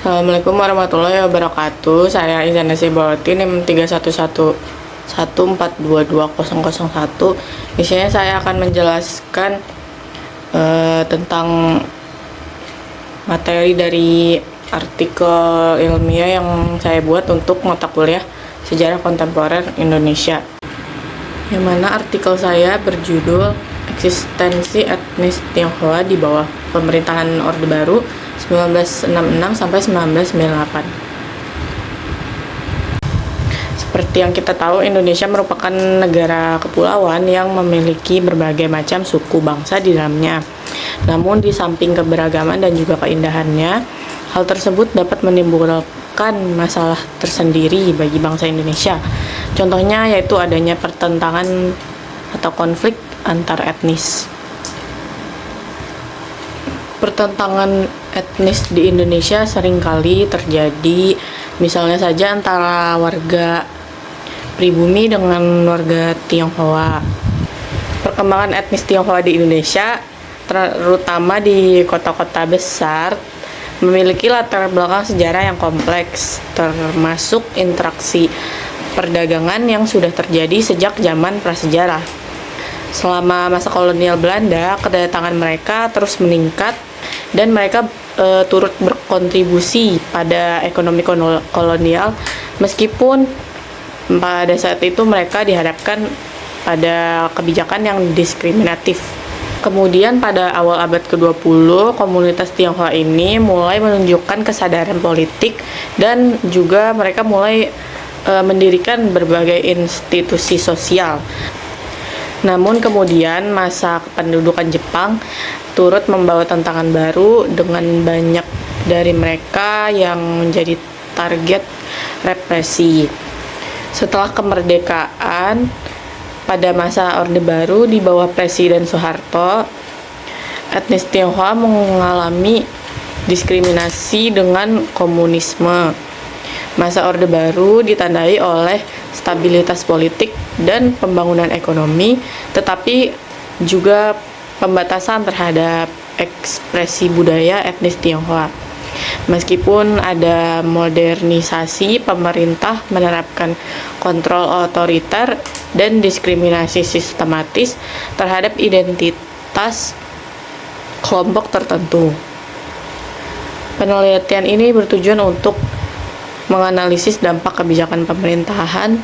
Assalamualaikum warahmatullahi wabarakatuh. Saya Izana Sibawati, NIM 31114222001. Di sini saya akan menjelaskan tentang materi dari artikel ilmiah yang saya buat untuk mata kuliah Sejarah Kontemporer Indonesia. Yang mana artikel saya berjudul Eksistensi Etnis Tionghoa di bawah pemerintahan Orde Baru 1966 sampai 1998. Seperti yang kita tahu, Indonesia merupakan negara kepulauan yang memiliki berbagai macam suku bangsa di dalamnya. Namun di samping keberagaman dan juga keindahannya, hal tersebut dapat menimbulkan masalah tersendiri bagi bangsa Indonesia. Contohnya yaitu adanya pertentangan atau konflik antar etnis. Pertentangan etnis di Indonesia seringkali terjadi, misalnya saja antara warga pribumi dengan warga Tionghoa. Perkembangan etnis Tionghoa di Indonesia, terutama di kota-kota besar, memiliki latar belakang sejarah yang kompleks, termasuk interaksi perdagangan yang sudah terjadi sejak zaman prasejarah. Selama masa kolonial Belanda, kedatangan mereka terus meningkat dan mereka turut berkontribusi pada ekonomi kolonial, meskipun pada saat itu mereka dihadapkan pada kebijakan yang diskriminatif. Kemudian pada awal abad ke-20, komunitas Tionghoa ini mulai menunjukkan kesadaran politik dan juga mereka mulai mendirikan berbagai institusi sosial. Namun kemudian masa pendudukan Jepang turut membawa tantangan baru dengan banyak dari mereka yang menjadi target represi. Setelah kemerdekaan pada masa Orde Baru di bawah Presiden Soeharto, etnis Tionghoa mengalami diskriminasi dengan komunisme. Masa Orde Baru ditandai oleh stabilitas politik dan pembangunan ekonomi, tetapi juga pembatasan terhadap ekspresi budaya etnis Tionghoa. Meskipun ada modernisasi, pemerintah menerapkan kontrol otoriter dan diskriminasi sistematis terhadap identitas kelompok tertentu. Penelitian ini bertujuan untuk menganalisis dampak kebijakan pemerintahan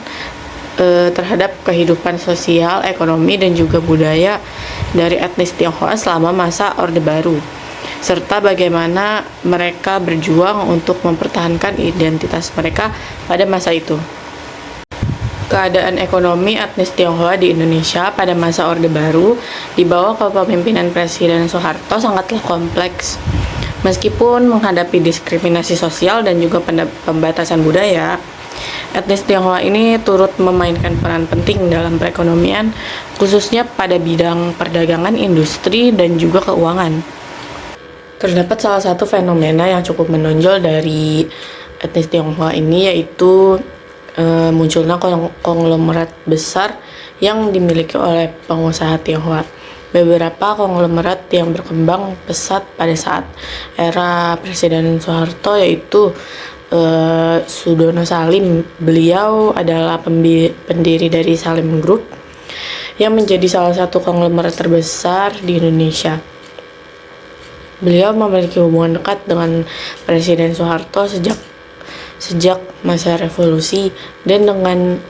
terhadap kehidupan sosial, ekonomi, dan juga budaya dari etnis Tionghoa selama masa Orde Baru, serta bagaimana mereka berjuang untuk mempertahankan identitas mereka pada masa itu. Keadaan ekonomi etnis Tionghoa di Indonesia pada masa Orde Baru di bawah kepemimpinan Presiden Soeharto sangatlah kompleks. Meskipun menghadapi diskriminasi sosial dan juga pembatasan budaya, etnis Tionghoa ini turut memainkan peran penting dalam perekonomian, khususnya pada bidang perdagangan, industri, dan juga keuangan. Terdapat salah satu fenomena yang cukup menonjol dari etnis Tionghoa ini, yaitu munculnya konglomerat besar yang dimiliki oleh pengusaha Tionghoa. Beberapa konglomerat yang berkembang pesat pada saat era Presiden Soeharto yaitu Sudono Salim. Beliau adalah pendiri dari Salim Group yang menjadi salah satu konglomerat terbesar di Indonesia. Beliau memiliki hubungan dekat dengan Presiden Soeharto sejak masa revolusi, dan dengan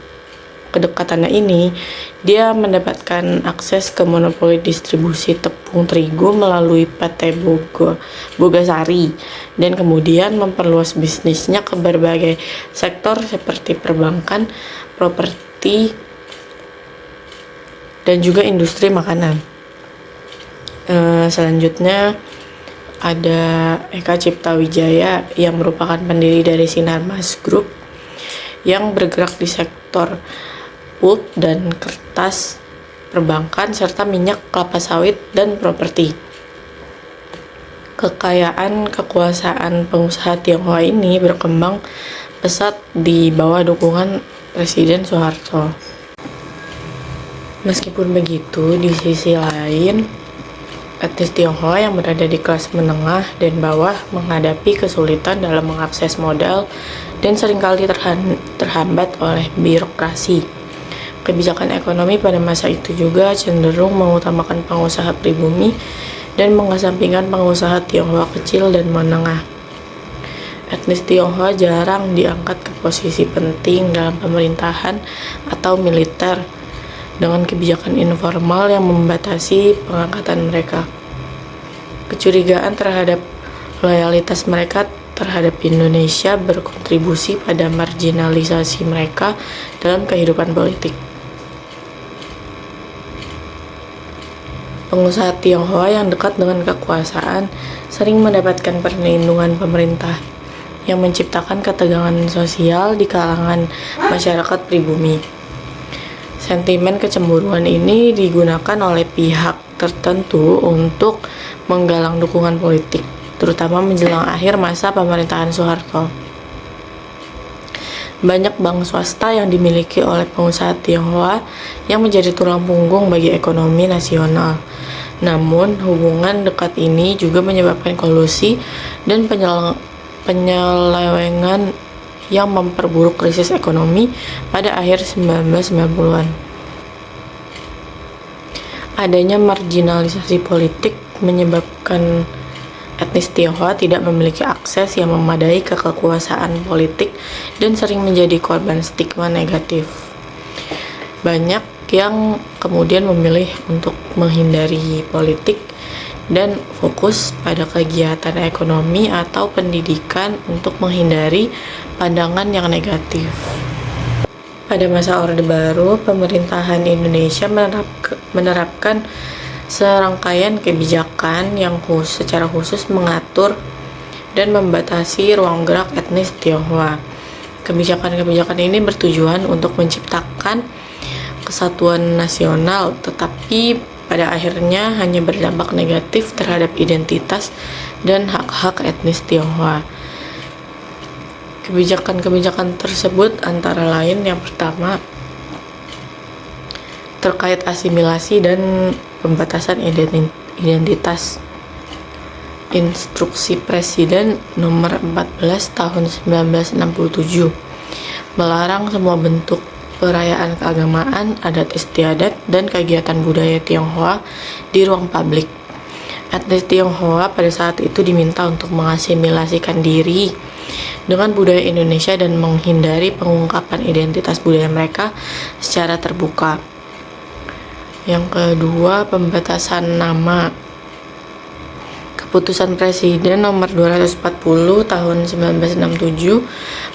kedekatannya ini dia mendapatkan akses ke monopoli distribusi tepung terigu melalui PT Bogasari, dan kemudian memperluas bisnisnya ke berbagai sektor seperti perbankan, properti, dan juga industri makanan. Selanjutnya ada Eka Cipta Wijaya yang merupakan pendiri dari Sinarmas Group yang bergerak di sektor pulp dan kertas, perbankan, serta minyak kelapa sawit dan properti. Kekayaan kekuasaan pengusaha Tionghoa ini berkembang pesat di bawah dukungan Presiden Soeharto. Meskipun begitu, di sisi lain Etnis Tionghoa yang berada di kelas menengah dan bawah menghadapi kesulitan dalam mengakses modal dan seringkali terhambat oleh birokrasi. Kebijakan ekonomi pada masa itu juga cenderung mengutamakan pengusaha pribumi dan mengesampingkan pengusaha Tionghoa kecil dan menengah. Etnis Tionghoa jarang diangkat ke posisi penting dalam pemerintahan atau militer, dengan kebijakan informal yang membatasi pengangkatan mereka. Kecurigaan terhadap loyalitas mereka terhadap Indonesia berkontribusi pada marginalisasi mereka dalam kehidupan politik. Pengusaha Tionghoa yang dekat dengan kekuasaan sering mendapatkan perlindungan pemerintah, yang menciptakan ketegangan sosial di kalangan masyarakat pribumi. Sentimen kecemburuan ini digunakan oleh pihak tertentu untuk menggalang dukungan politik, terutama menjelang akhir masa pemerintahan Soeharto. Banyak bank swasta yang dimiliki oleh pengusaha Tionghoa yang menjadi tulang punggung bagi ekonomi nasional. Namun, hubungan dekat ini juga menyebabkan kolusi dan penyelewengan yang memperburuk krisis ekonomi pada akhir 1990-an. Adanya marginalisasi politik menyebabkan etnis Tionghoa tidak memiliki akses yang memadai ke kekuasaan politik dan sering menjadi korban stigma negatif. Banyak yang kemudian memilih untuk menghindari politik dan fokus pada kegiatan ekonomi atau pendidikan untuk menghindari pandangan yang negatif. Pada masa Orde Baru, pemerintahan Indonesia menerapkan serangkaian kebijakan yang secara khusus mengatur dan membatasi ruang gerak etnis Tionghoa. Kebijakan-kebijakan ini bertujuan untuk menciptakan kesatuan nasional, tetapi pada akhirnya hanya berdampak negatif terhadap identitas dan hak-hak etnis Tionghoa. Kebijakan-kebijakan tersebut antara lain yang pertama terkait asimilasi dan pembatasan identitas. Instruksi Presiden nomor 14 tahun 1967 melarang semua bentuk perayaan keagamaan, adat istiadat, dan kegiatan budaya Tionghoa di ruang publik. Etnis Tionghoa pada saat itu diminta untuk mengasimilasikan diri dengan budaya Indonesia dan menghindari pengungkapan identitas budaya mereka secara terbuka. Yang kedua, pembatasan nama. Keputusan Presiden nomor 240 tahun 1967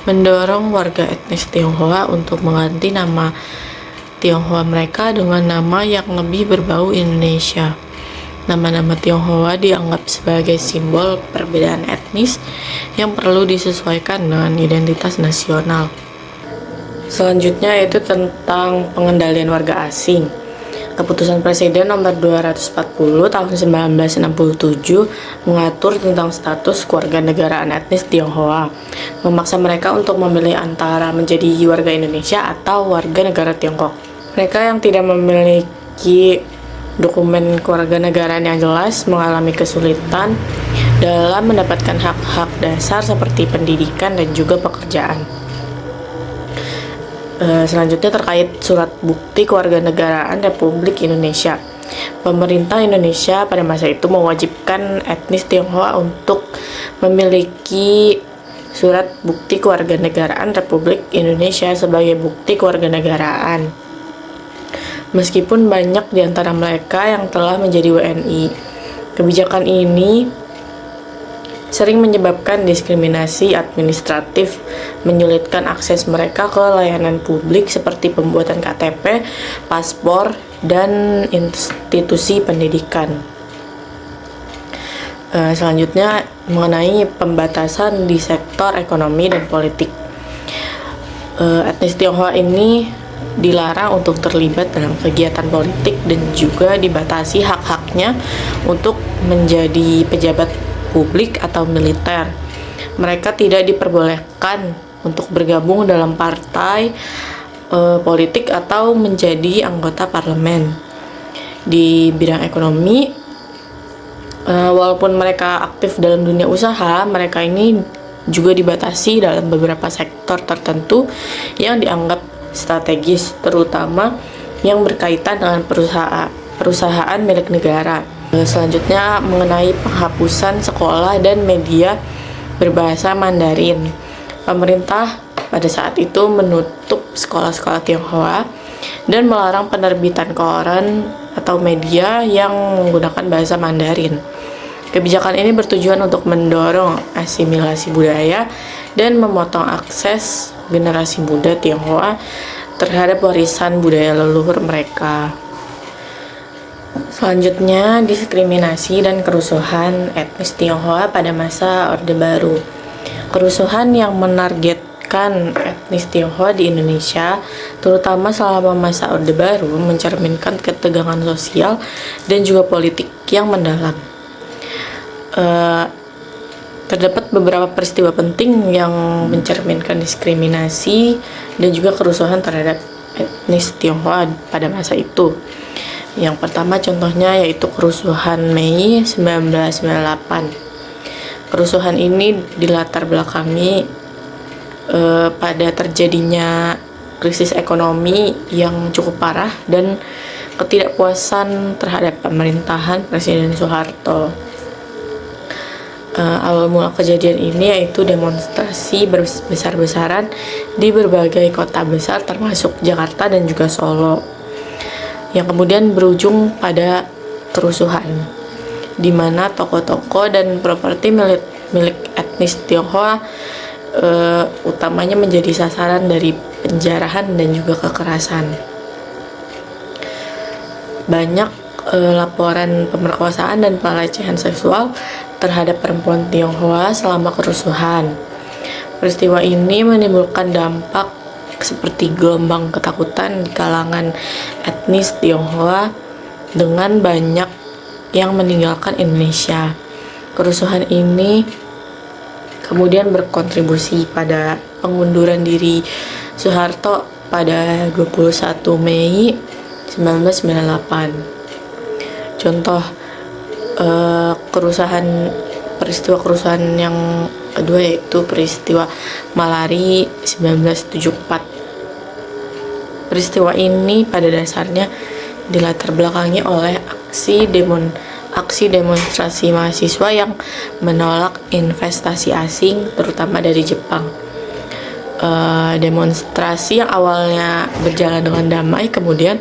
mendorong warga etnis Tionghoa untuk mengganti nama Tionghoa mereka dengan nama yang lebih berbau Indonesia. Nama-nama Tionghoa dianggap sebagai simbol perbedaan etnis yang perlu disesuaikan dengan identitas nasional. Selanjutnya itu tentang pengendalian warga asing. Keputusan Presiden nomor 240 tahun 1967 mengatur tentang status kewarganegaraan etnis Tionghoa, memaksa mereka untuk memilih antara menjadi warga Indonesia atau warga negara Tiongkok. Mereka yang tidak memiliki dokumen kewarganegaraan yang jelas mengalami kesulitan dalam mendapatkan hak-hak dasar seperti pendidikan dan juga pekerjaan. Selanjutnya terkait surat bukti kewarganegaraan Republik Indonesia. Pemerintah Indonesia pada masa itu mewajibkan etnis Tionghoa untuk memiliki surat bukti kewarganegaraan Republik Indonesia sebagai bukti kewarganegaraan. Meskipun banyak di antara mereka yang telah menjadi WNI, kebijakan ini sering menyebabkan diskriminasi administratif, menyulitkan akses mereka ke layanan publik seperti pembuatan KTP, paspor, dan institusi pendidikan. Selanjutnya mengenai pembatasan di sektor ekonomi dan politik. Etnis Tionghoa ini dilarang untuk terlibat dalam kegiatan politik dan juga dibatasi hak-haknya untuk menjadi pejabat publik atau militer. Mereka tidak diperbolehkan untuk bergabung dalam partai politik atau menjadi anggota parlemen. Di bidang ekonomi, Walaupun mereka aktif dalam dunia usaha, mereka ini juga dibatasi dalam beberapa sektor tertentu yang dianggap strategis, terutama yang berkaitan dengan perusahaan milik negara. Selanjutnya mengenai penghapusan sekolah dan media berbahasa Mandarin. Pemerintah pada saat itu menutup sekolah-sekolah Tionghoa dan melarang penerbitan koran atau media yang menggunakan bahasa Mandarin. Kebijakan ini bertujuan untuk mendorong asimilasi budaya dan memotong akses generasi muda Tionghoa terhadap warisan budaya leluhur mereka. Selanjutnya, diskriminasi dan kerusuhan etnis Tionghoa pada masa Orde Baru. Kerusuhan yang menargetkan etnis Tionghoa di Indonesia, terutama selama masa Orde Baru, mencerminkan ketegangan sosial dan juga politik yang mendalam. Terdapat beberapa peristiwa penting yang mencerminkan diskriminasi dan juga kerusuhan terhadap etnis Tionghoa pada masa itu. Yang pertama contohnya yaitu kerusuhan Mei 1998. Kerusuhan ini dilatar belakangi pada terjadinya krisis ekonomi yang cukup parah dan ketidakpuasan terhadap pemerintahan Presiden Soeharto. Awal mula kejadian ini yaitu demonstrasi besar-besaran di berbagai kota besar termasuk Jakarta dan juga Solo, yang kemudian berujung pada kerusuhan, di mana toko-toko dan properti milik etnis Tionghoa utamanya menjadi sasaran dari penjarahan dan juga kekerasan. Banyak laporan pemerkosaan dan pelecehan seksual terhadap perempuan Tionghoa selama kerusuhan. Peristiwa ini menimbulkan dampak seperti gelombang ketakutan di kalangan etnis Tionghoa dengan banyak yang meninggalkan Indonesia. Kerusuhan ini kemudian berkontribusi pada pengunduran diri Soeharto pada 21 Mei 1998. Contoh peristiwa kerusuhan yang kedua yaitu peristiwa Malari 1974. Peristiwa ini pada dasarnya dilatar belakangi oleh aksi demonstrasi mahasiswa yang menolak investasi asing, terutama dari Jepang. Demonstrasi yang awalnya berjalan dengan damai kemudian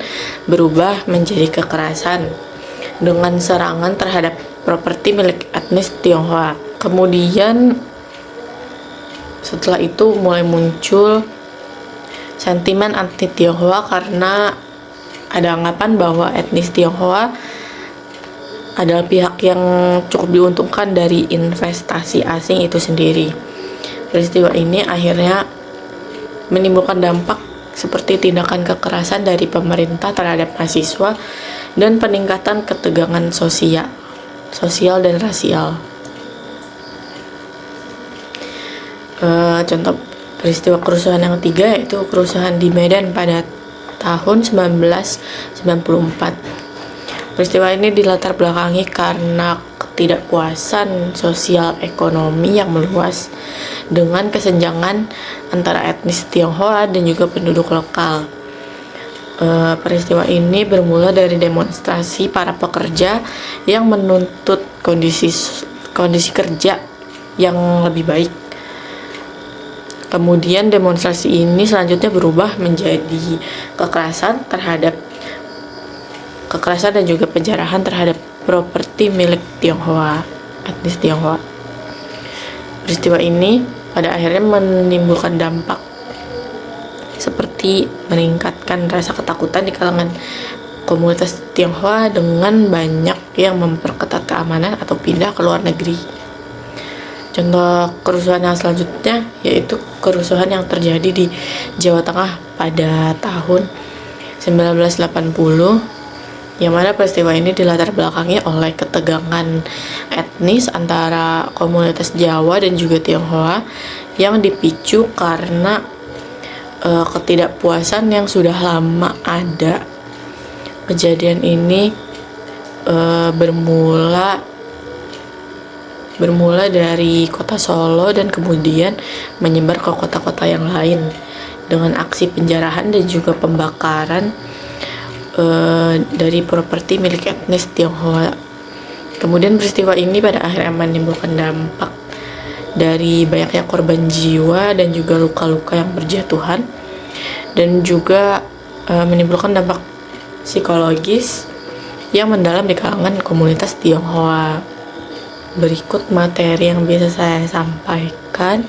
berubah menjadi kekerasan dengan serangan terhadap properti milik etnis Tionghoa. Kemudian setelah itu mulai muncul sentimen anti Tionghoa karena ada anggapan bahwa etnis Tionghoa adalah pihak yang cukup diuntungkan dari investasi asing itu sendiri. Peristiwa ini akhirnya menimbulkan dampak seperti tindakan kekerasan dari pemerintah terhadap mahasiswa dan peningkatan ketegangan sosial dan rasial. Contoh peristiwa kerusuhan yang ketiga yaitu kerusuhan di Medan pada tahun 1994. Peristiwa ini dilatar belakangi karena ketidakpuasan sosial ekonomi yang meluas dengan kesenjangan antara etnis Tionghoa dan juga penduduk lokal. Peristiwa ini bermula dari demonstrasi para pekerja yang menuntut kondisi kerja yang lebih baik. Kemudian demonstrasi ini selanjutnya berubah menjadi kekerasan dan juga penjarahan terhadap properti milik Tionghoa, etnis Tionghoa. Peristiwa ini pada akhirnya menimbulkan dampak seperti meningkatkan rasa ketakutan di kalangan komunitas Tionghoa dengan banyak yang memperketat keamanan atau pindah ke luar negeri. Contoh kerusuhan yang selanjutnya yaitu kerusuhan yang terjadi di Jawa Tengah pada tahun 1980, yang mana peristiwa ini dilatar belakangi oleh ketegangan etnis antara komunitas Jawa dan juga Tionghoa yang dipicu karena ketidakpuasan yang sudah lama ada. Kejadian ini bermula bermula dari kota Solo dan kemudian menyebar ke kota-kota yang lain dengan aksi penjarahan dan juga pembakaran dari properti milik etnis Tionghoa. Kemudian peristiwa ini pada akhirnya menimbulkan dampak dari banyaknya korban jiwa dan juga luka-luka yang berjatuhan, dan juga menimbulkan dampak psikologis yang mendalam di kalangan komunitas Tionghoa. Berikut materi yang bisa saya sampaikan.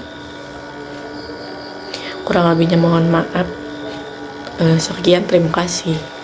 Kurang lebihnya mohon maaf. Sekian, terima kasih.